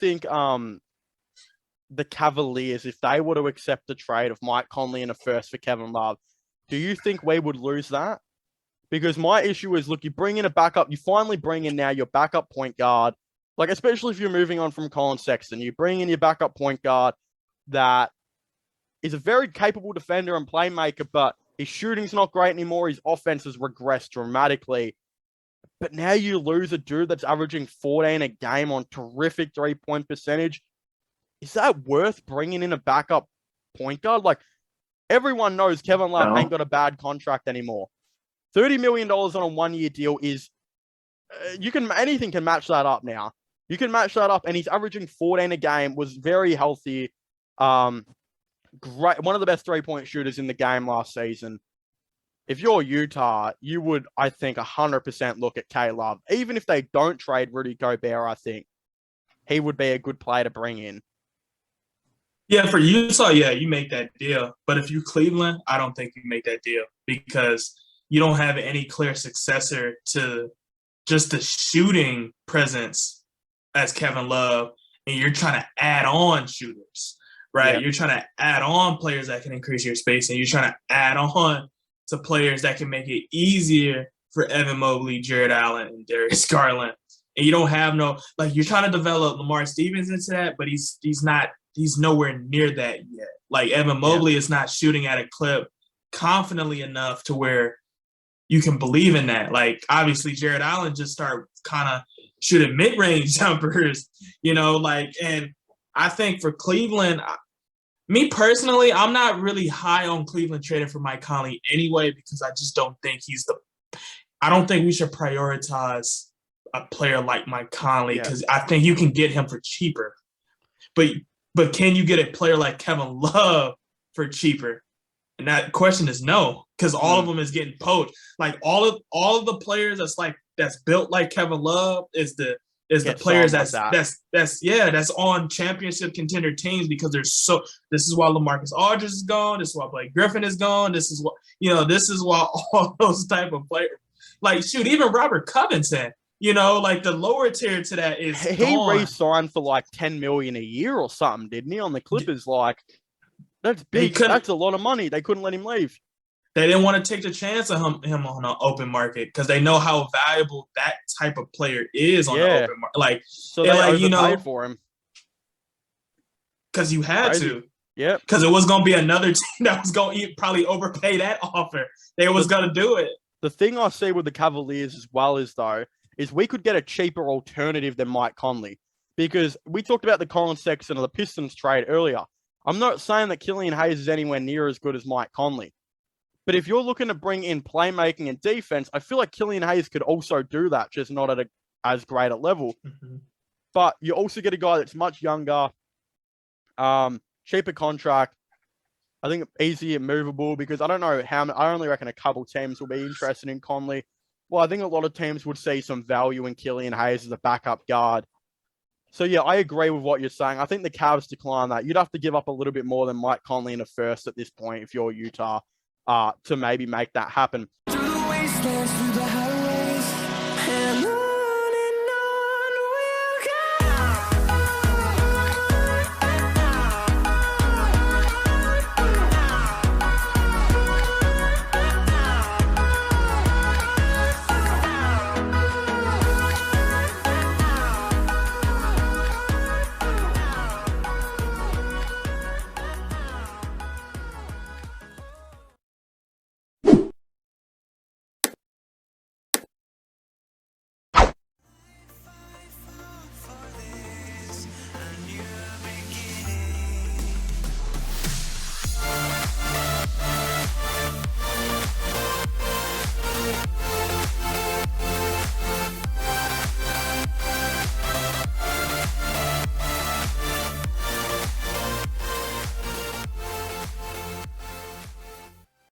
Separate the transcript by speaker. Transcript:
Speaker 1: think the Cavaliers, if they were to accept the trade of Mike Conley and a first for Kevin Love, do you think we would lose that? Because my issue is, look, you bring in a backup, you finally bring in now your backup point guard, like especially if you're moving on from Colin Sexton, you bring in your backup point guard that is a very capable defender and playmaker, but his shooting's not great anymore. His offense has regressed dramatically. But now you lose a dude that's averaging 14 a game on terrific three-point percentage. Is that worth bringing in a backup point guard? Like, everyone knows Kevin Love ain't got a bad contract anymore. $30 million on a one-year deal is, anything can match that up now. You can match that up, and he's averaging 14 a game, was very healthy. Great, one of the best three-point shooters in the game last season. If you're Utah, you would, I think, 100% look at K-Love. Even if they don't trade Rudy Gobert, I think he would be a good player to bring in.
Speaker 2: Yeah, for Utah, yeah, you make that deal. But if you Cleveland, I don't think you make that deal because you don't have any clear successor to just the shooting presence as Kevin Love, and you're trying to add on shooters, right? Yep. You're trying to add on players that can increase your spacing. You're trying to add on to players that can make it easier for Evan Mobley, Jared Allen, and Darius Garland. And you don't have you're trying to develop Lamar Stevens into that, but he's nowhere near that yet. Like Evan Mobley is not shooting at a clip confidently enough to where you can believe in that. Like obviously Jared Allen just started kind of shooting mid-range jumpers, and I think for Cleveland, me personally, I'm not really high on Cleveland trading for Mike Conley anyway, because I just don't think I don't think we should prioritize a player like Mike Conley because I think you can get him for cheaper. But can you get a player like Kevin Love for cheaper? And that question is no, because all of them is getting poached. Like all of the players that's built like Kevin Love is the players that's on championship contender teams because this is why LaMarcus Aldridge is gone, this is why Blake Griffin is gone, this is why all those type of players, like shoot, even Robert Covington, the lower tier to that is
Speaker 1: he re-signed for like $10 million a year or something, didn't he? On the Clippers, that's big. That's a lot of money. They couldn't let him leave.
Speaker 2: They didn't want to take the chance of him on an open market because they know how valuable that type of player is on the open market.
Speaker 1: So they overpaid for him
Speaker 2: because you had to.
Speaker 1: Yeah,
Speaker 2: because it was going to be another team that was going to probably overpay that offer. They was going to do it.
Speaker 1: The thing I see with the Cavaliers as well is we could get a cheaper alternative than Mike Conley, because we talked about the Colin Sexton or the Pistons trade earlier. I'm not saying that Killian Hayes is anywhere near as good as Mike Conley. But if you're looking to bring in playmaking and defense, I feel like Killian Hayes could also do that, just not at as great a level. Mm-hmm. But you also get a guy that's much younger, cheaper contract. I think easier movable, because I don't know I only reckon a couple teams will be interested in Conley. Well, I think a lot of teams would see some value in Killian Hayes as a backup guard. So, yeah, I agree with what you're saying. I think the Cavs decline that. You'd have to give up a little bit more than Mike Conley in a first at this point if you're Utah to maybe make that happen.